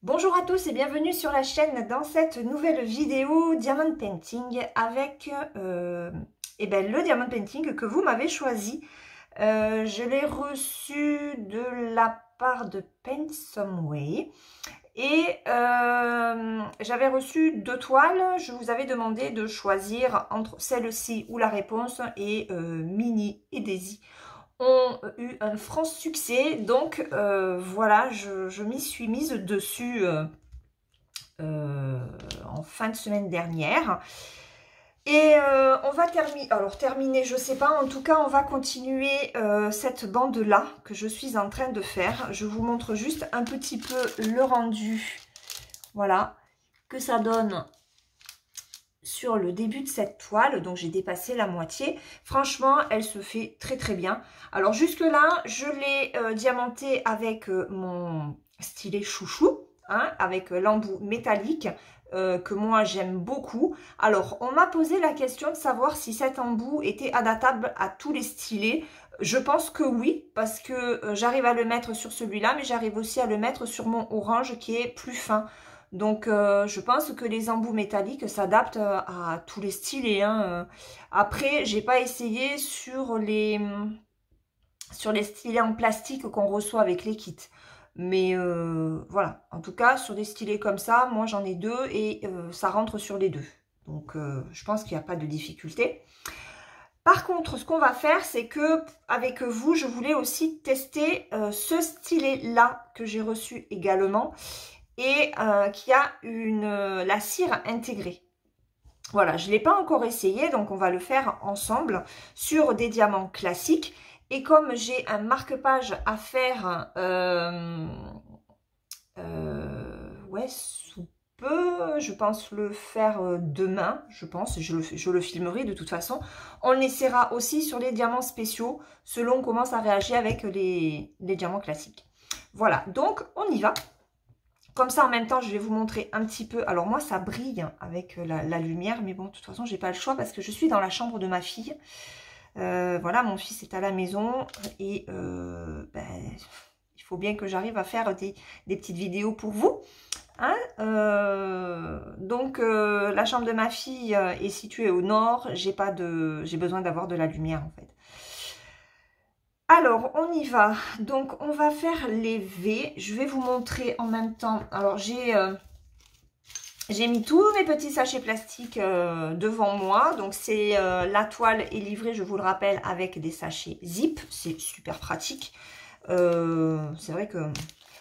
Bonjour à tous et bienvenue sur la chaîne dans cette nouvelle vidéo Diamond Painting avec le Diamond Painting que vous m'avez choisi. Je l'ai reçu de la part de Paint Some Way et j'avais reçu 2 toiles. Je vous avais demandé de choisir entre celle-ci ou la réponse et Minnie et Daisy ont eu un franc succès, donc voilà, je m'y suis mise dessus en fin de semaine dernière. Et on va terminer, je sais pas, en tout cas on va continuer cette bande là que je suis en train de faire. Je vous montre juste un petit peu le rendu, voilà, que ça donne sur le début de cette toile. Donc j'ai dépassé la moitié. Franchement, elle se fait très très bien. Alors jusque là, je l'ai diamanté avec mon stylet chouchou, hein, avec l'embout métallique que moi j'aime beaucoup. Alors on m'a posé la question de savoir si cet embout était adaptable à tous les stylets. Je pense que oui, parce que j'arrive à le mettre sur celui-là, mais j'arrive aussi à le mettre sur mon orange qui est plus fin. Donc, je pense que les embouts métalliques s'adaptent à tous les stylets, hein. Après, j'ai pas essayé sur les stylets en plastique qu'on reçoit avec les kits. Mais voilà, en tout cas, sur des stylets comme ça, moi j'en ai 2 et ça rentre sur les 2. Donc, je pense qu'il n'y a pas de difficulté. Par contre, ce qu'on va faire, c'est que avec vous, je voulais aussi tester ce stylet-là que j'ai reçu également et qui a la cire intégrée. Voilà, je ne l'ai pas encore essayé, donc on va le faire ensemble sur des diamants classiques. Et comme j'ai un marque-page à faire, ouais, sous peu, je pense le faire demain, je le filmerai de toute façon. On essaiera aussi sur les diamants spéciaux, selon comment ça réagit avec les diamants classiques. Voilà, donc on y va. Comme ça, en même temps, je vais vous montrer un petit peu. Alors moi, ça brille avec la lumière. Mais bon, de toute façon, j'ai pas le choix parce que je suis dans la chambre de ma fille. Voilà, mon fils est à la maison. Et il faut bien que j'arrive à faire des petites vidéos pour vous. Hein, donc, la chambre de ma fille est située au nord. J'ai besoin d'avoir de la lumière, en fait. Alors, on y va. Donc, on va faire les V. Je vais vous montrer en même temps. Alors, j'ai mis tous mes petits sachets plastiques devant moi. Donc, la toile est livrée, je vous le rappelle, avec des sachets zip. C'est super pratique. C'est vrai que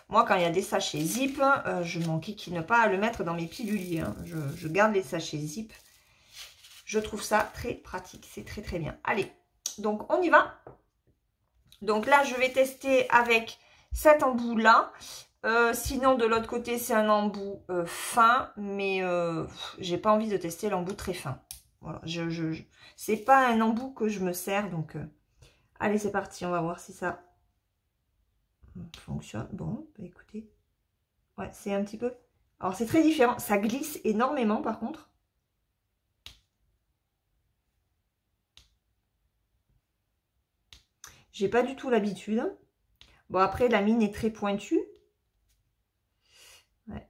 moi, quand il y a des sachets zip, je m'enquiquine pas à le mettre dans mes piluliers, hein. Je garde les sachets zip. Je trouve ça très pratique. C'est très, très bien. Allez, donc on y va. Donc là, je vais tester avec cet embout-là. Sinon, de l'autre côté, c'est un embout fin. Mais j'ai pas envie de tester l'embout très fin. Voilà, c'est pas un embout que je me sers. Donc, allez, c'est parti. On va voir si ça fonctionne. Bon, bah, écoutez. Ouais, c'est un petit peu... Alors, c'est très différent. Ça glisse énormément, par contre. J'ai pas du tout l'habitude. Bon, après, la mine est très pointue. Ouais.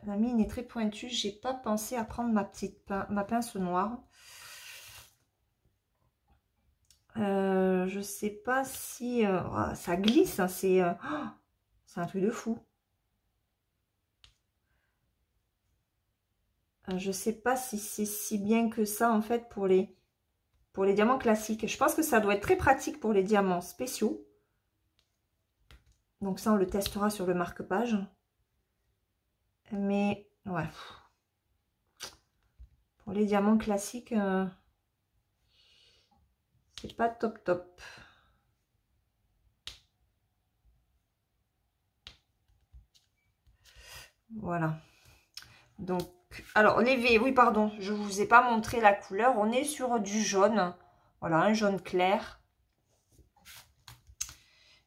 La mine est très pointue. J'ai pas pensé à prendre ma pince noire. Je sais pas si... ça glisse. Hein, c'est un truc de fou. Je sais pas si c'est si bien que ça, en fait, pour les diamants classiques. Je pense que ça doit être très pratique pour les diamants spéciaux. Donc ça, on le testera sur le marque-page. Mais, ouais. Pour les diamants classiques, c'est pas top top. Voilà. Donc, alors, les V, oui, pardon, je ne vous ai pas montré la couleur. On est sur du jaune. Voilà, un jaune clair.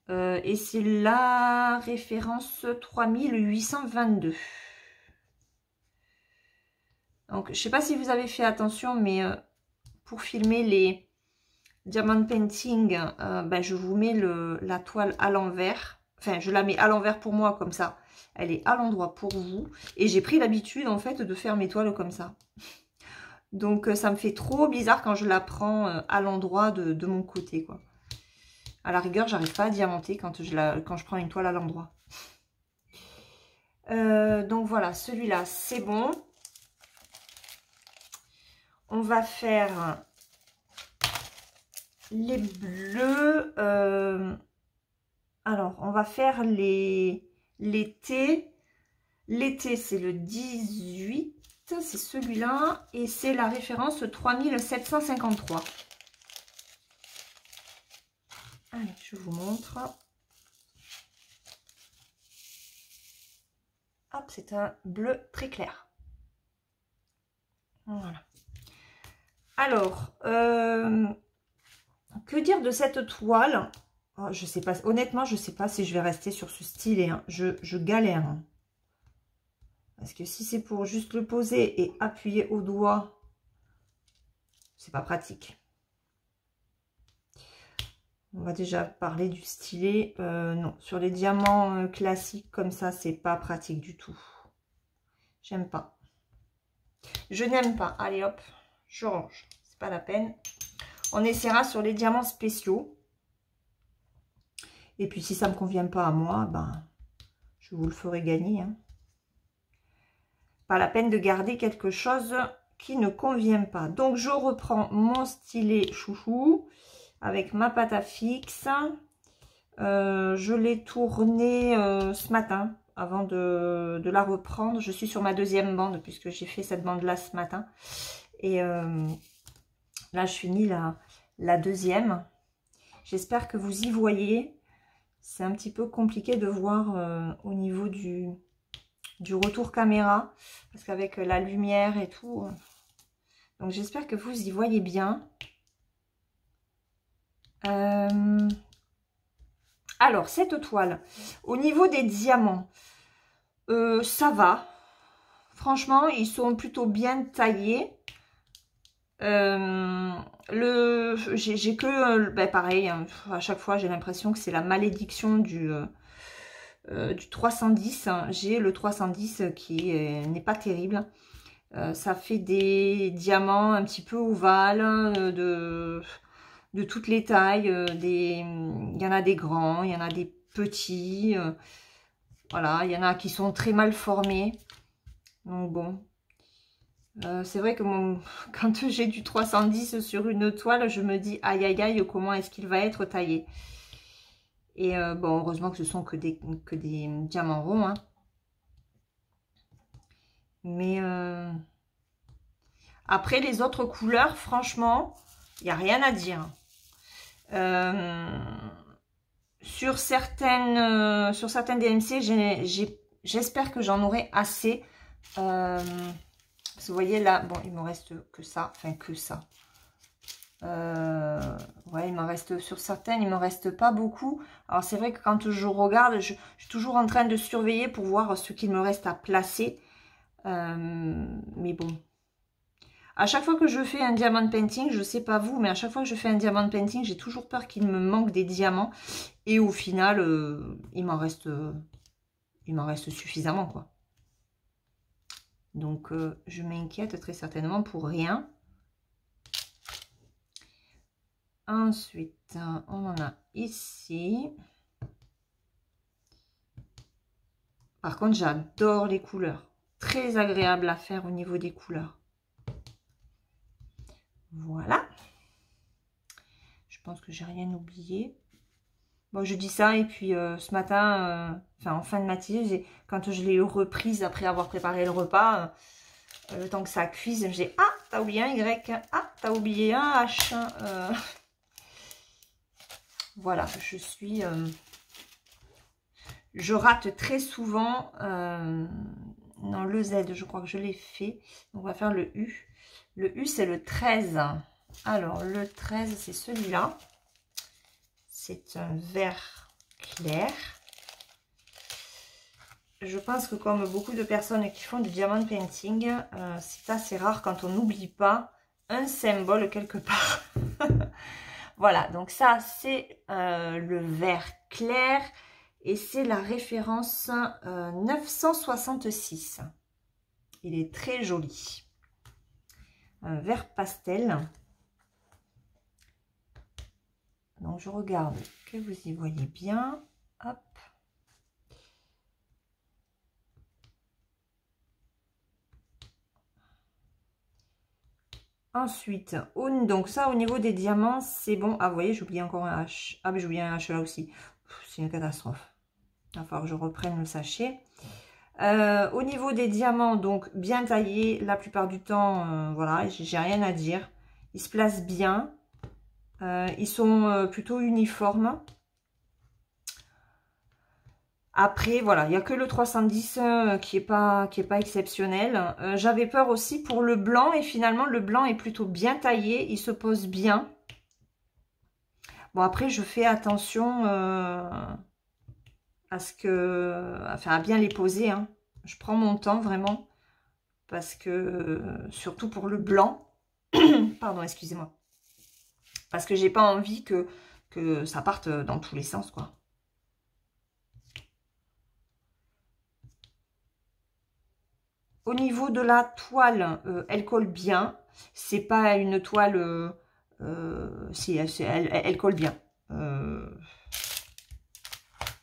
Et c'est la référence 3822. Donc, je ne sais pas si vous avez fait attention, mais pour filmer les Diamond Painting, je vous mets la toile à l'envers. Enfin, je la mets à l'envers pour moi, comme ça. Elle est à l'endroit pour vous. Et j'ai pris l'habitude, en fait, de faire mes toiles comme ça. Donc, ça me fait trop bizarre quand je la prends à l'endroit de mon côté, quoi. À la rigueur, j'arrive pas à diamanter quand je prends une toile à l'endroit. Donc, voilà, celui-là, c'est bon. On va faire les bleus. Alors, on va faire l'été. L'été, c'est le 18. C'est celui-là. Et c'est la référence 3753. Allez, je vous montre. Hop, c'est un bleu très clair. Voilà. Alors, que dire de cette toile? Oh, je sais pas, honnêtement, je sais pas si je vais rester sur ce stylet. Hein. Je galère. Hein. Parce que si c'est pour juste le poser et appuyer au doigt, c'est pas pratique. On va déjà parler du stylet. Non, sur les diamants classiques comme ça, c'est pas pratique du tout. J'aime pas. Je n'aime pas. Allez hop, je range. C'est pas la peine. On essaiera sur les diamants spéciaux. Et puis si ça me convient pas à moi, ben je vous le ferai gagner. Hein. Pas la peine de garder quelque chose qui ne convient pas. Donc je reprends mon stylet chouchou avec ma pâte à fixe. Je l'ai tournée ce matin avant de la reprendre. Je suis sur ma deuxième bande puisque j'ai fait cette bande là ce matin. Et là je finis la deuxième. J'espère que vous y voyez. C'est un petit peu compliqué de voir au niveau du retour caméra. Parce qu'avec la lumière et tout. Donc j'espère que vous y voyez bien. Alors, cette toile, au niveau des diamants, ça va. Franchement, ils sont plutôt bien taillés. J'ai que, ben pareil, hein, à chaque fois, j'ai l'impression que c'est la malédiction du 310. Hein. J'ai le 310 qui n'est pas terrible. Ça fait des diamants un petit peu ovales, de toutes les tailles, il y en a des grands, il y en a des petits, voilà, il y en a qui sont très mal formés, donc bon, c'est vrai que quand j'ai du 310 sur une toile, je me dis aïe aïe aïe, comment est-ce qu'il va être taillé, et bon, heureusement que ce sont que des diamants ronds, hein. Mais après les autres couleurs, franchement, il n'y a rien à dire. Sur certaines DMC, j'espère que j'en aurai assez. Parce que vous voyez là, bon, il me reste que ça, enfin que ça. Ouais, il m'en reste sur certaines, il me reste pas beaucoup. Alors c'est vrai que quand je regarde, je suis toujours en train de surveiller pour voir ce qu'il me reste à placer. Mais bon. À chaque fois que je fais un diamant painting, je sais pas vous, mais à chaque fois que je fais un diamant painting, j'ai toujours peur qu'il me manque des diamants. Et au final, il m'en reste suffisamment, quoi. Donc, je m'inquiète très certainement pour rien. Ensuite, on en a ici. Par contre, j'adore les couleurs. Très agréable à faire au niveau des couleurs. Voilà. Je pense que j'ai rien oublié. Bon, je dis ça et puis ce matin, enfin en fin de matinée, quand je l'ai reprise après avoir préparé le repas, le temps que ça cuise, je me dis ah, t'as oublié un Y, ah, t'as oublié un H. Voilà, je rate très souvent. Non, le Z, je crois que je l'ai fait. Donc, on va faire le U. Le U, c'est le 13. Alors, le 13, c'est celui-là. C'est un vert clair. Je pense que comme beaucoup de personnes qui font du diamond painting, c'est assez rare quand on n'oublie pas un symbole quelque part. Voilà, donc ça, c'est le vert clair. Et c'est la référence 966. Il est très joli. Un vert pastel. Donc, je regarde que vous y voyez bien. Hop. Ensuite, donc ça, au niveau des diamants, c'est bon. Ah, vous voyez, j'oublie encore un H. Ah, mais j'oublie un H là aussi. C'est une catastrophe. Il va falloir que je reprenne le sachet. Au niveau des diamants, donc bien taillés, la plupart du temps, voilà, j'ai rien à dire. Ils se placent bien. Ils sont plutôt uniformes. Après, voilà, il n'y a que le 310 qui est pas exceptionnel. J'avais peur aussi pour le blanc et finalement, le blanc est plutôt bien taillé. Il se pose bien. Bon, après, je fais attention à bien les poser. Hein. Je prends mon temps vraiment parce que, surtout pour le blanc, pardon, excusez-moi, parce que j'ai pas envie que ça parte dans tous les sens, quoi. Au niveau de la toile, elle colle bien. C'est pas une toile... si, elle colle bien.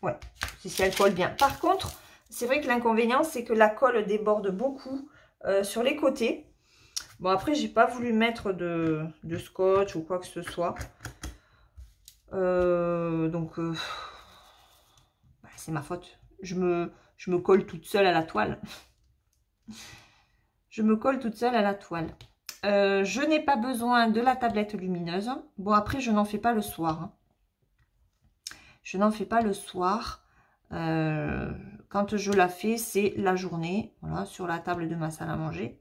Ouais, si, elle colle bien. Par contre, c'est vrai que l'inconvénient, c'est que la colle déborde beaucoup sur les côtés. Bon, après, j'ai pas voulu mettre de scotch ou quoi que ce soit. Donc, bah, c'est ma faute. Je me colle toute seule à la toile. Je me colle toute seule à la toile. Je n'ai pas besoin de la tablette lumineuse. Bon, après, je n'en fais pas le soir. Hein. Je n'en fais pas le soir. Quand je la fais, c'est la journée. Voilà, sur la table de ma salle à manger.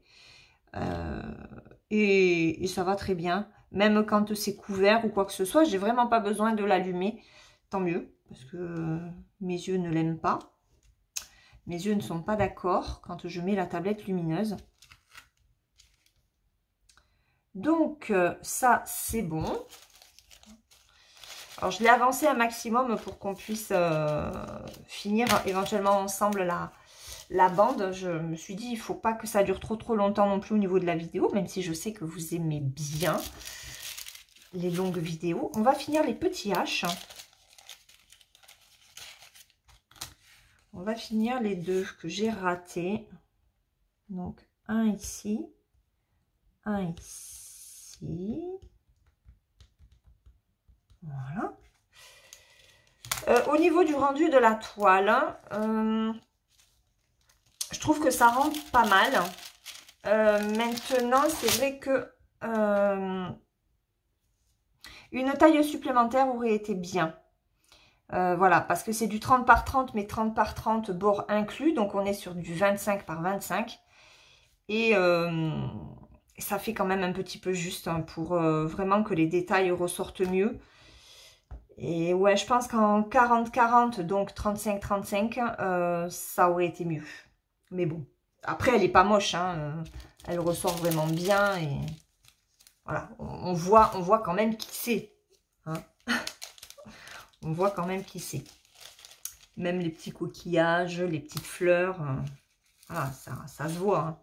Et ça va très bien. Même quand c'est couvert ou quoi que ce soit, j'ai vraiment pas besoin de l'allumer. Tant mieux, parce que mes yeux ne l'aiment pas. Mes yeux ne sont pas d'accord quand je mets la tablette lumineuse. Donc, ça, c'est bon. Alors, je l'ai avancé un maximum pour qu'on puisse finir éventuellement ensemble la bande. Je me suis dit, il ne faut pas que ça dure trop longtemps non plus au niveau de la vidéo, même si je sais que vous aimez bien les longues vidéos. On va finir les petits H. On va finir les deux que j'ai ratés. Donc, un ici, un ici. Voilà. Au niveau du rendu de la toile, je trouve que ça rend pas mal. Maintenant, c'est vrai que une taille supplémentaire aurait été bien. Voilà, parce que c'est du 30 par 30, mais 30 par 30 bord inclus. Donc, on est sur du 25 par 25. Et ça fait quand même un petit peu juste hein, pour vraiment que les détails ressortent mieux. Et ouais, je pense qu'en 40-40, donc 35-35, ça aurait été mieux. Mais bon, après, elle n'est pas moche. Hein, elle ressort vraiment bien. Et voilà, on voit quand même qui c'est. Hein. On voit quand même qui c'est. Même les petits coquillages, les petites fleurs. Voilà, ça se voit. Hein.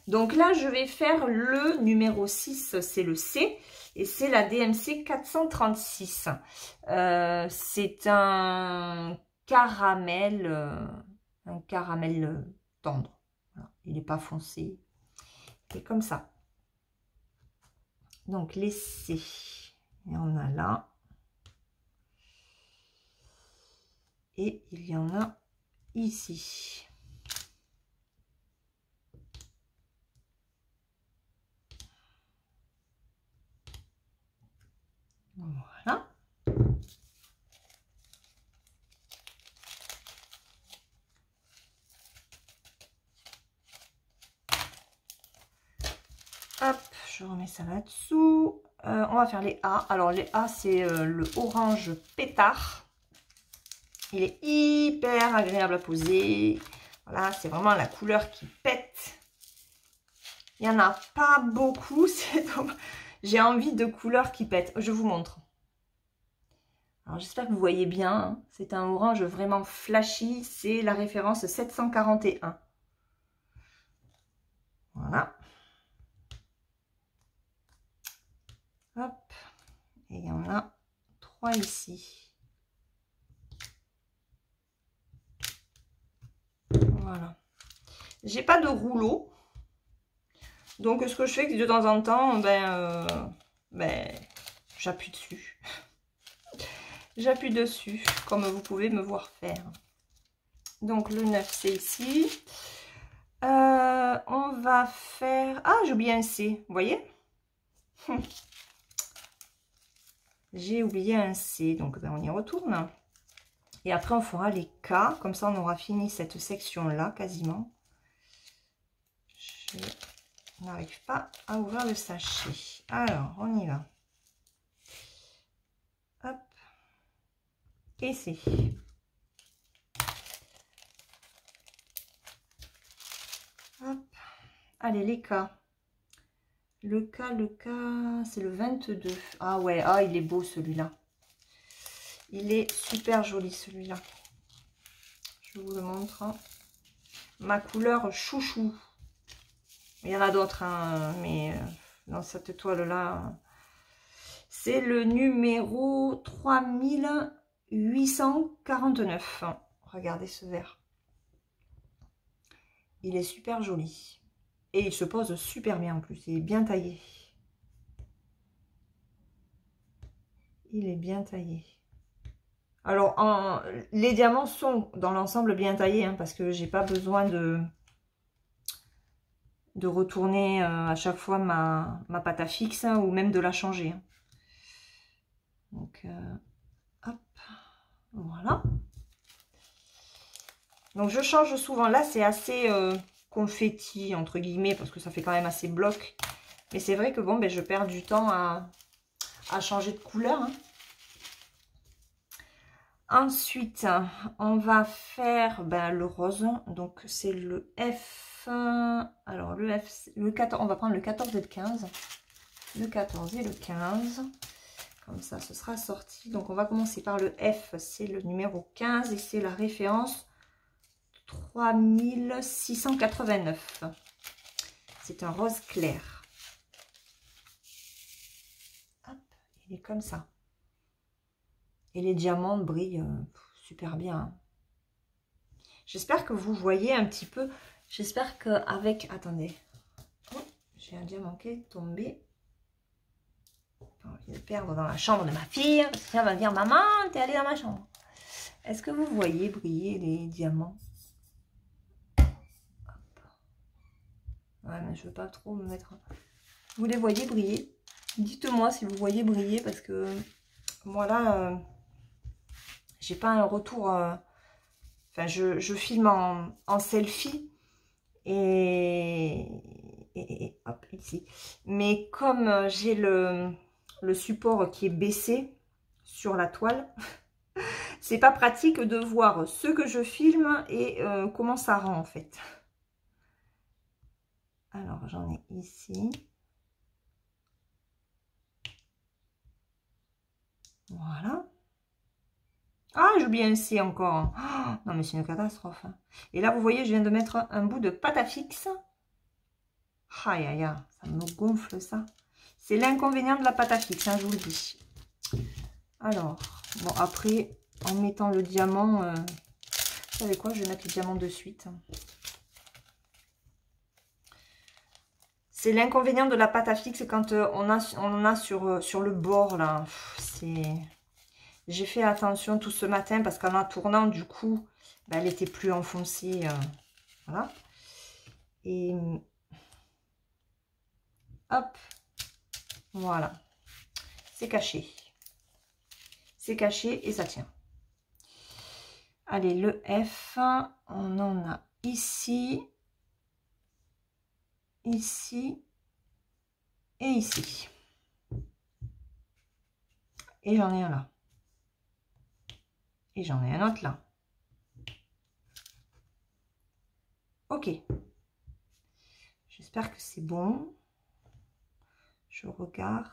Donc là, je vais faire le numéro 6, c'est le C. Et c'est la DMC 436. C'est un caramel tendre. Voilà. Il n'est pas foncé. Et comme ça. Donc les C. Et on a là. Et il y en a ici. Voilà. Hop, je remets ça là-dessous. On va faire les A. Alors les A, c'est le orange pétard. Il est hyper agréable à poser. Voilà, c'est vraiment la couleur qui pète. Il n'y en a pas beaucoup. J'ai envie de couleurs qui pètent. Je vous montre. Alors j'espère que vous voyez bien, hein. C'est un orange vraiment flashy, c'est la référence 741. Voilà. Hop, et il y en a 3 ici. Voilà. J'ai pas de rouleau. Donc ce que je fais, c'est que de temps en temps, j'appuie dessus. J'appuie dessus, comme vous pouvez me voir faire. Donc le 9, c'est ici. On va faire... Ah, j'ai oublié un C, vous voyez? J'ai oublié un C, donc on y retourne. Et après, on fera les K, comme ça, on aura fini cette section-là, quasiment. Je n'arrive pas à ouvrir le sachet. Alors, on y va. Hop. Et c'est... Hop. Allez, les K. Le K, c'est le 22. Ah ouais, ah, il est beau celui-là. Il est super joli celui-là. Je vous le montre. Ma couleur chouchou. Il y en a d'autres, hein, mais dans cette toile-là, c'est le numéro 3849. Regardez ce vert. Il est super joli. Et il se pose super bien en plus. Il est bien taillé. Il est bien taillé. Alors, les diamants sont dans l'ensemble bien taillés, hein, parce que j'ai pas besoin de retourner à chaque fois ma pâte à fixe, hein, ou même de la changer. Hein. Donc, hop, voilà. Donc, je change souvent. Là, c'est assez confetti, entre guillemets, parce que ça fait quand même assez bloc. Mais c'est vrai que, bon, ben, je perds du temps à changer de couleur. Hein. Ensuite, on va faire le rose. Donc, c'est le F. Alors, le F, le 14, on va prendre le 14 et le 15. Le 14 et le 15. Comme ça, ce sera sorti. Donc, on va commencer par le F. C'est le numéro 15 et c'est la référence 3689. C'est un rose clair. Hop, il est comme ça. Et les diamants brillent super bien. J'espère que vous voyez un petit peu. J'espère qu'avec... Attendez. Oh, j'ai un diamant qui est tombé. J'ai envie de le perdre dans la chambre de ma fille. Parce que ça va dire, maman, t'es allée dans ma chambre. Est-ce que vous voyez briller les diamants? Hop. Ouais, mais je veux pas trop me mettre... Vous les voyez briller? Dites-moi si vous voyez briller. Parce que moi là... j'ai pas un retour, enfin je filme en selfie et hop ici. Mais comme j'ai le support qui est baissé sur la toile, c'est pas pratique de voir ce que je filme et comment ça rend en fait. Alors j'en ai ici. Voilà. Ah, j'ai oublié un C encore. Oh, non, mais c'est une catastrophe. Et là, vous voyez, je viens de mettre un bout de pâte à fixe. Aïe, aïe, aïe, ça me gonfle, ça. C'est l'inconvénient de la pâte à fixe, hein, je vous le dis. Alors, bon, après, en mettant le diamant... vous savez quoi, je vais mettre le diamant de suite. C'est l'inconvénient de la pâte à fixe quand on en a sur le bord, là. C'est... J'ai fait attention tout ce matin parce qu'en la tournant, du coup, elle était plus enfoncée. Voilà. Et hop, voilà. C'est caché. C'est caché et ça tient. Allez, le F, on en a ici, ici et ici. Et j'en ai un là. Et j'en ai un autre là. Ok. J'espère que c'est bon. Je regarde.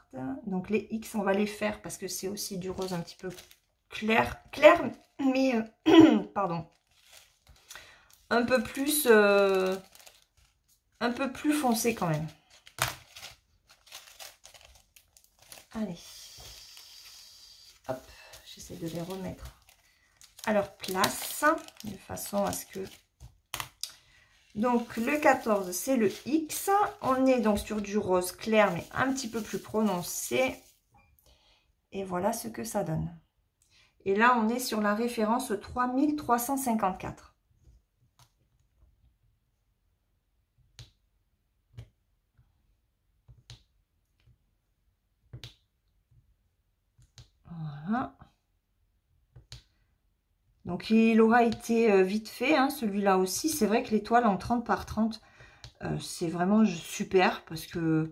Donc les X, on va les faire parce que c'est aussi du rose un petit peu clair, mais pardon, un peu plus foncé quand même. Allez, hop, j'essaie de les remettre à leur place, de façon à ce que... Donc, le 14, c'est le X. On est donc sur du rose clair, mais un petit peu plus prononcé. Et voilà ce que ça donne. Et là, on est sur la référence 3354. Voilà. Donc, il aura été vite fait, hein, celui-là aussi. C'est vrai que l'étoile en 30 par 30, c'est vraiment super parce que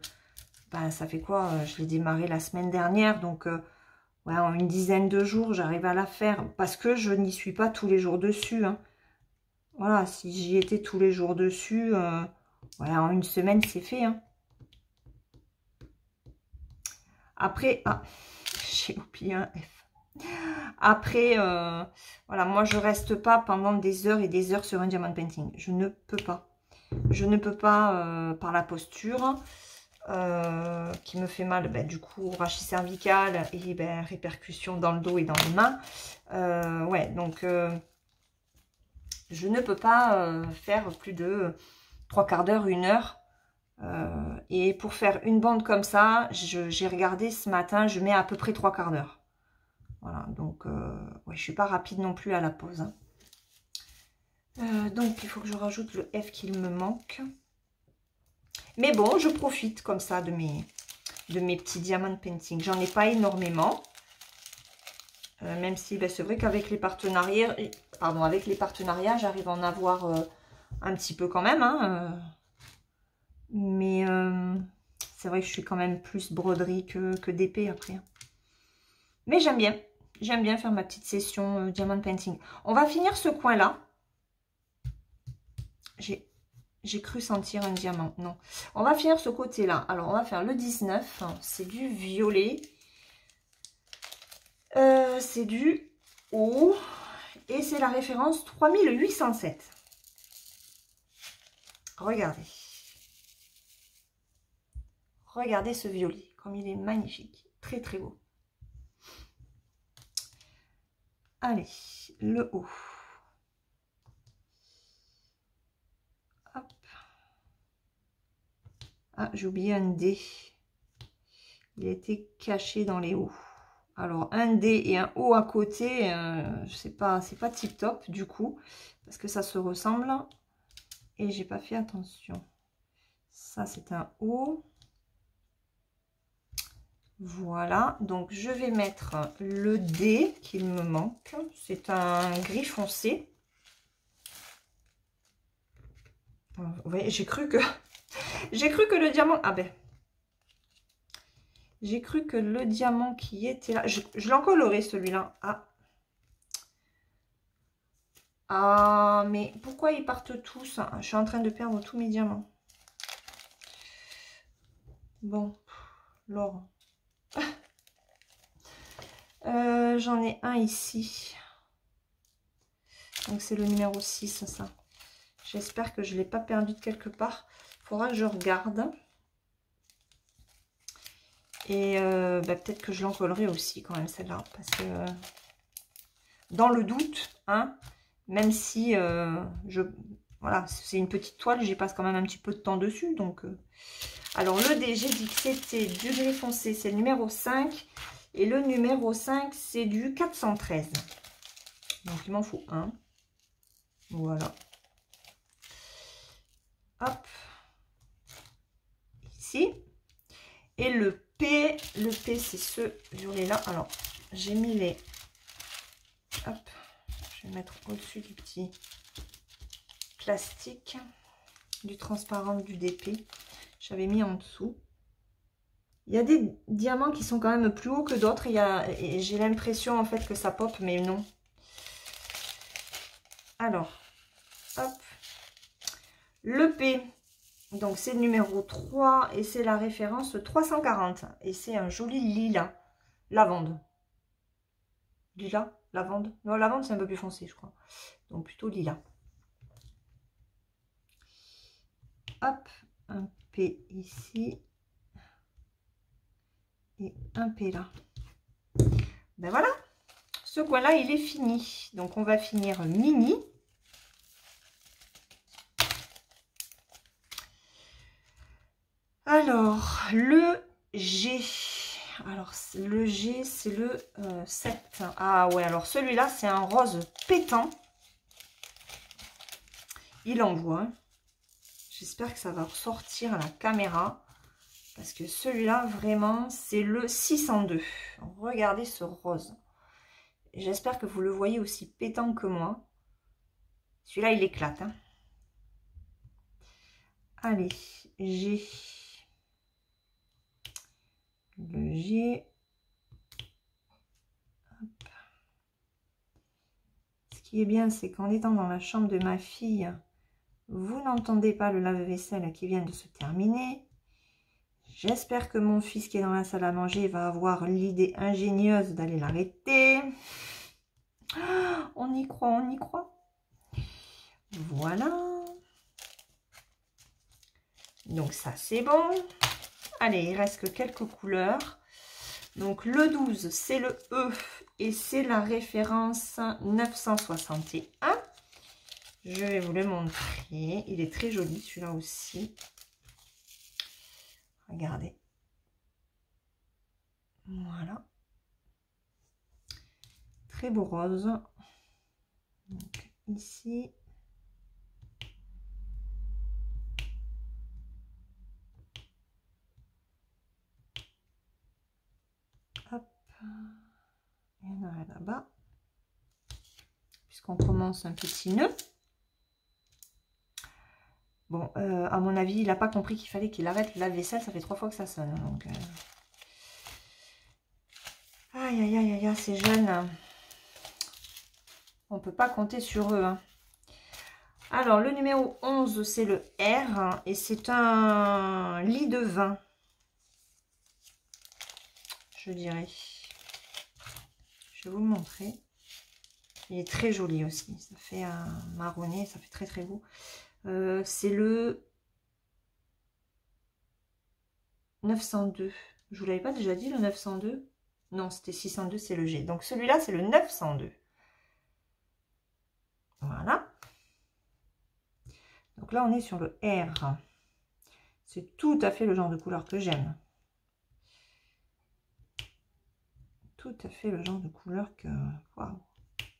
bah, ça fait quoi? Je l'ai démarré la semaine dernière, donc ouais, en une dizaine de jours, j'arrive à la faire parce que je n'y suis pas tous les jours dessus. Hein. Voilà, si j'y étais tous les jours dessus, ouais, en une semaine, c'est fait. Hein. Après, ah, j'ai oublié un F. Après, voilà, moi, je reste pas pendant des heures et des heures sur un diamond painting. Je ne peux pas. Je ne peux pas par la posture qui me fait mal. Ben, du coup, rachis cervical et ben, répercussions dans le dos et dans les mains. Ouais, donc, je ne peux pas faire plus de 3/4 d'heure, 1 heure. Et pour faire une bande comme ça, j'ai regardé ce matin, je mets à peu près 3/4 d'heure. Voilà, donc ouais, je suis pas rapide non plus à la pause. Hein. Donc il faut que je rajoute le F qu'il me manque. Mais bon, je profite comme ça de mes petits diamant painting. J'en ai pas énormément. Même si ben, c'est vrai qu'avec les partenariats, j'arrive à en avoir un petit peu quand même. Hein, mais c'est vrai que je suis quand même plus broderie que d'épée après. Mais j'aime bien. J'aime bien faire ma petite session diamond painting. On va finir ce coin-là. J'ai cru sentir un diamant. Non. On va finir ce côté-là. Alors, on va faire le 19. C'est du violet. C'est du haut. Et c'est la référence 3807. Regardez. Regardez ce violet. Comme il est magnifique. Très, très beau. Allez, le haut. Hop. Ah, j'ai oublié un D. Il était caché dans les hauts. Alors, un D et un O à côté, c'est pas tip top du coup, parce que ça se ressemble. Et j'ai pas fait attention. Ça, c'est un O. Voilà, donc je vais mettre le D qu'il me manque. C'est un gris foncé. Vous voyez, j'ai cru que le diamant... Ah ben, j'ai cru que le diamant qui était là... Je l'encollerai celui-là. Ah, mais pourquoi ils partent tous? Je suis en train de perdre tous mes diamants. Bon, Laure. J'en ai un ici. Donc c'est le numéro 6, ça. J'espère que je ne l'ai pas perdu de quelque part. Il faudra que je regarde. Et bah, peut-être que je l'encollerai aussi quand même celle-là. Parce que dans le doute, hein, même si voilà, c'est une petite toile, j'y passe quand même un petit peu de temps dessus. Donc, alors le D, j'ai dit que c'était du gris foncé, c'est le numéro 5. Et le numéro 5, c'est du 413. Donc il m'en faut un. Voilà. Hop. Ici. Et le P c'est ce violet-là. Alors, j'ai mis les... Hop. Je vais mettre au-dessus du petit plastique, du transparent du DP. J'avais mis en dessous. Il y a des diamants qui sont quand même plus hauts que d'autres. Et j'ai l'impression en fait que ça pop, mais non. Alors, hop. Le P, donc c'est le numéro 3 et c'est la référence 340. Et c'est un joli lilas, lavande. Lilas, lavande. Non, lavande, c'est un peu plus foncé, je crois. Donc, plutôt lilas. Hop, un P ici. Et un P là. Ben voilà. Ce coin-là, il est fini. Donc, on va finir mini. Alors, le G. Alors, le G, c'est le 7. Ah ouais, alors celui-là, c'est un rose pétant. Il envoie. Hein. J'espère que ça va ressortir à la caméra. Parce que celui-là, vraiment, c'est le 602. Regardez ce rose. J'espère que vous le voyez aussi pétant que moi. Celui-là, il éclate. Hein. Allez, G. Le G. Hop. Ce qui est bien, c'est qu'en étant dans la chambre de ma fille, vous n'entendez pas le lave-vaisselle qui vient de se terminer. J'espère que mon fils qui est dans la salle à manger va avoir l'idée ingénieuse d'aller l'arrêter. On y croit, on y croit. Voilà. Donc ça, c'est bon. Allez, il reste que quelques couleurs. Donc le 12, c'est le E et c'est la référence 961. Je vais vous le montrer. Il est très joli, celui-là aussi. Regardez. Voilà. Très beau rose. Donc ici. Hop. Il y en a là-bas. Puisqu'on commence un petit nœud. Bon, à mon avis, il n'a pas compris qu'il fallait qu'il arrête le lave-vaisselle. Ça fait 3 fois que ça sonne. Donc, aïe, aïe, aïe, aïe, ces jeunes. On ne peut pas compter sur eux. Hein. Alors, le numéro 11, c'est le R. Et c'est un lit de vin. Je dirais. Je vais vous le montrer. Il est très joli aussi. Ça fait un marronné. Ça fait très, très beau. C'est le 902. Je vous l'avais pas déjà dit le 902? Non, c'était 602, c'est le G. Donc celui-là, c'est le 902. Voilà. Donc là, on est sur le R. C'est tout à fait le genre de couleur que j'aime. Tout à fait le genre de couleur que... Waouh,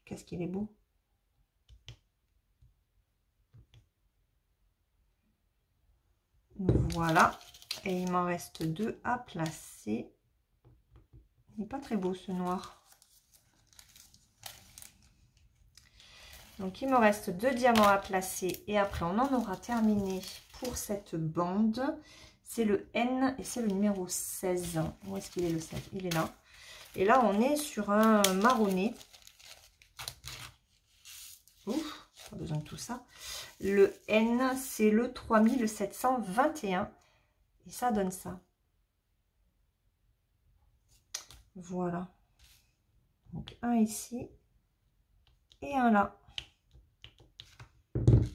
qu'est-ce qu'il est beau. Voilà. Et il m'en reste 2 à placer. Il n'est pas très beau ce noir. Donc il me reste 2 diamants à placer. Et après on en aura terminé pour cette bande. C'est le N et c'est le numéro 16. Où est-ce qu'il est le 16? Il est là. Et là on est sur un marronné. Ouf, pas besoin de tout ça. Le N, c'est le 3721. Et ça donne ça. Voilà. Donc un ici. Et un là.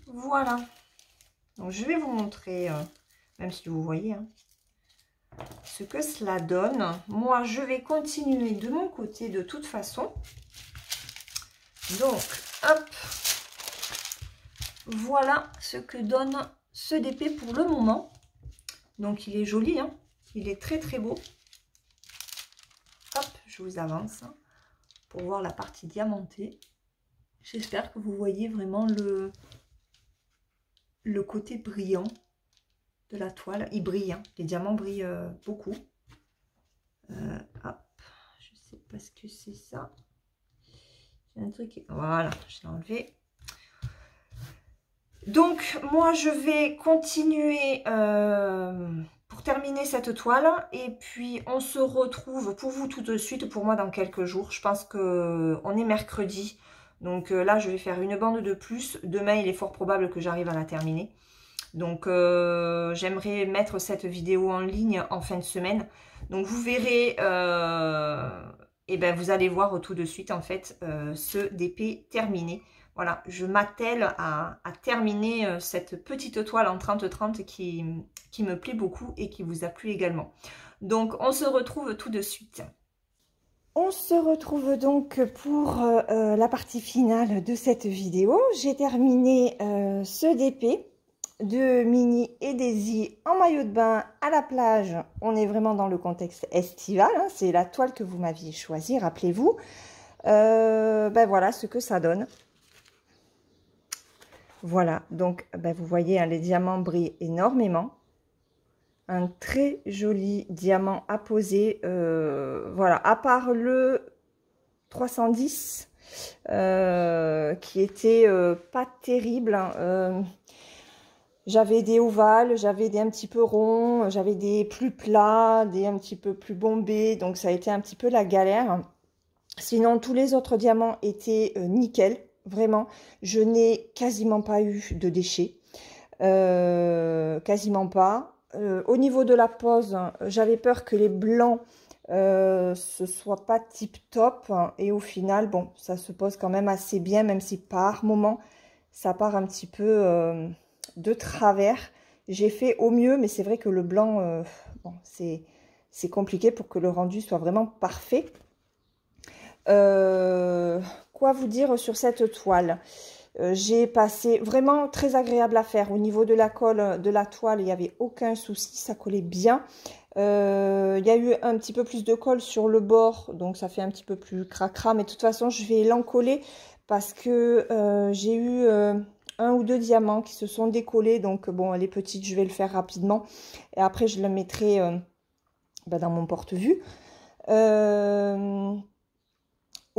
Voilà. Donc je vais vous montrer, même si vous voyez, hein, ce que cela donne. Moi, je vais continuer de mon côté de toute façon. Donc, hop. Voilà ce que donne ce DP pour le moment. Donc, il est joli, hein. Il est très, très beau. Hop, je vous avance hein, pour voir la partie diamantée. J'espère que vous voyez vraiment le côté brillant de la toile. Il brille, hein. Les diamants brillent beaucoup. Hop, je sais pas ce que c'est ça. J'ai un truc. Voilà, je l'ai enlevé. Donc, moi, je vais continuer pour terminer cette toile. Et puis, on se retrouve pour vous tout de suite, pour moi, dans quelques jours. Je pense qu'on est mercredi. Donc là, je vais faire une bande de plus. Demain, il est fort probable que j'arrive à la terminer. Donc, j'aimerais mettre cette vidéo en ligne en fin de semaine. Donc, vous verrez et ben vous allez voir tout de suite en fait ce DP terminé. Voilà, je m'attelle à terminer cette petite toile en 30-30 qui me plaît beaucoup et qui vous a plu également. Donc on se retrouve tout de suite. On se retrouve donc pour la partie finale de cette vidéo. J'ai terminé ce DP de Minnie et Daisy en maillot de bain à la plage. On est vraiment dans le contexte estival, hein. C'est la toile que vous m'aviez choisie, rappelez-vous. Ben voilà ce que ça donne. Voilà, donc ben vous voyez, hein, les diamants brillent énormément. Un très joli diamant à poser. Voilà, à part le 310 qui était pas terrible. Hein, j'avais des ovales, j'avais des un petit peu ronds, j'avais des plus plats, des un petit peu plus bombés. Donc ça a été un petit peu la galère. Sinon, tous les autres diamants étaient nickel. Vraiment, je n'ai quasiment pas eu de déchets. Quasiment pas. Au niveau de la pose, j'avais peur que les blancs ce soit pas tip top, hein, et au final, bon, ça se pose quand même assez bien, même si par moment, ça part un petit peu de travers. J'ai fait au mieux, mais c'est vrai que le blanc, bon, c'est compliqué pour que le rendu soit vraiment parfait. Quoi vous dire sur cette toile? J'ai passé vraiment très agréable à faire. Au niveau de la colle de la toile, il n'y avait aucun souci, ça collait bien. Il y a eu un petit peu plus de colle sur le bord, donc ça fait un petit peu plus cracra. Mais de toute façon, je vais l'encoller parce que j'ai eu un ou deux diamants qui se sont décollés. Donc bon, les petites, je vais le faire rapidement. Et après, je le mettrai dans mon porte-vue.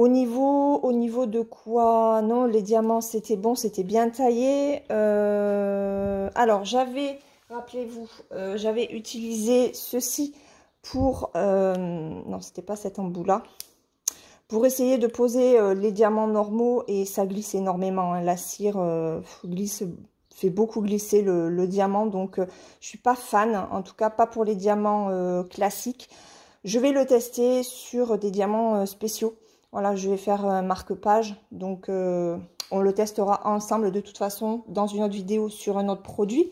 Au niveau de quoi? Non, les diamants, c'était bon, c'était bien taillé. Alors, rappelez-vous, j'avais utilisé ceci pour... non, c'était pas cet embout-là. Pour essayer de poser les diamants normaux, et ça glisse énormément. Hein. La cire fait beaucoup glisser le diamant, donc je suis pas fan, en tout cas pas pour les diamants classiques. Je vais le tester sur des diamants spéciaux. Voilà, je vais faire un marque-page, donc on le testera ensemble de toute façon dans une autre vidéo sur un autre produit.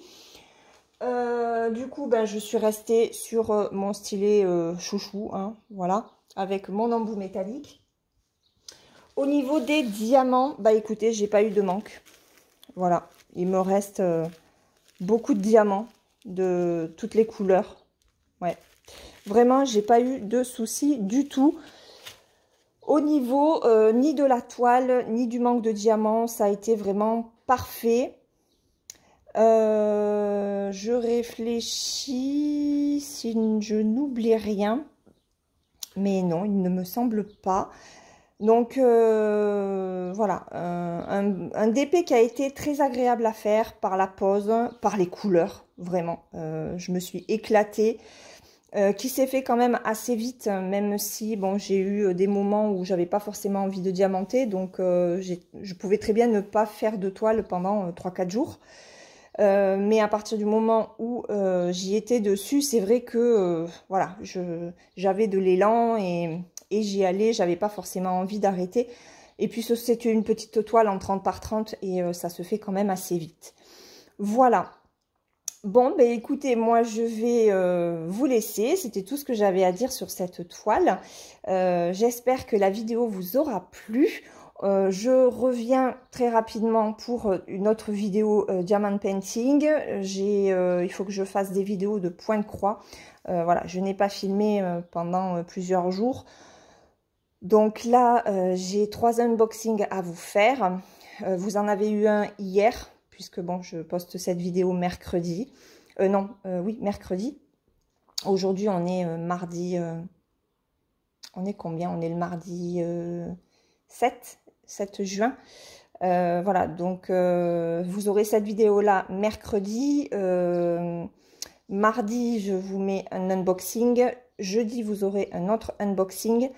Du coup, ben, je suis restée sur mon stylet chouchou, hein, voilà, avec mon embout métallique. Au niveau des diamants, bah écoutez, j'ai pas eu de manque. Voilà, il me reste beaucoup de diamants de toutes les couleurs. Ouais, vraiment, j'ai pas eu de soucis du tout. Au niveau ni de la toile, ni du manque de diamants, ça a été vraiment parfait. Je réfléchis si je n'oublie rien. Mais non, il ne me semble pas. Donc voilà, un DP qui a été très agréable à faire par la pose, par les couleurs, vraiment. Je me suis éclatée. Qui s'est fait quand même assez vite, même si bon, j'ai eu des moments où j'avais pas forcément envie de diamanter, donc je pouvais très bien ne pas faire de toile pendant 3-4 jours. Mais à partir du moment où j'y étais dessus, c'est vrai que voilà, j'avais de l'élan et j'y allais, j'avais pas forcément envie d'arrêter. Et puis c'était une petite toile en 30 par 30 et ça se fait quand même assez vite. Voilà. Bon, ben écoutez, moi je vais vous laisser. C'était tout ce que j'avais à dire sur cette toile. J'espère que la vidéo vous aura plu. Je reviens très rapidement pour une autre vidéo Diamond Painting. Il faut que je fasse des vidéos de point de croix. Voilà, je n'ai pas filmé pendant plusieurs jours. Donc là, j'ai 3 unboxings à vous faire. Vous en avez eu un hier, puisque bon, je poste cette vidéo mercredi. Oui, mercredi. Aujourd'hui, on est mardi... on est combien? On est le mardi 7 juin. Voilà, donc vous aurez cette vidéo-là mercredi. Mardi, je vous mets un unboxing. Jeudi, vous aurez un autre unboxing.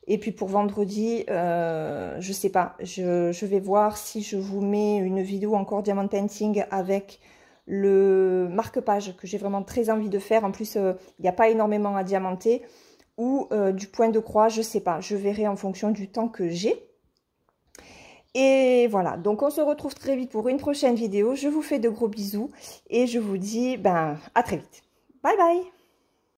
Et puis pour vendredi, je sais pas, je vais voir si je vous mets une vidéo encore Diamond Painting avec le marque-page que j'ai vraiment très envie de faire. En plus, il n'y a pas énormément à diamanter. ou du point de croix, je sais pas. Je verrai en fonction du temps que j'ai. Et voilà, donc on se retrouve très vite pour une prochaine vidéo. Je vous fais de gros bisous et je vous dis à très vite. Bye bye!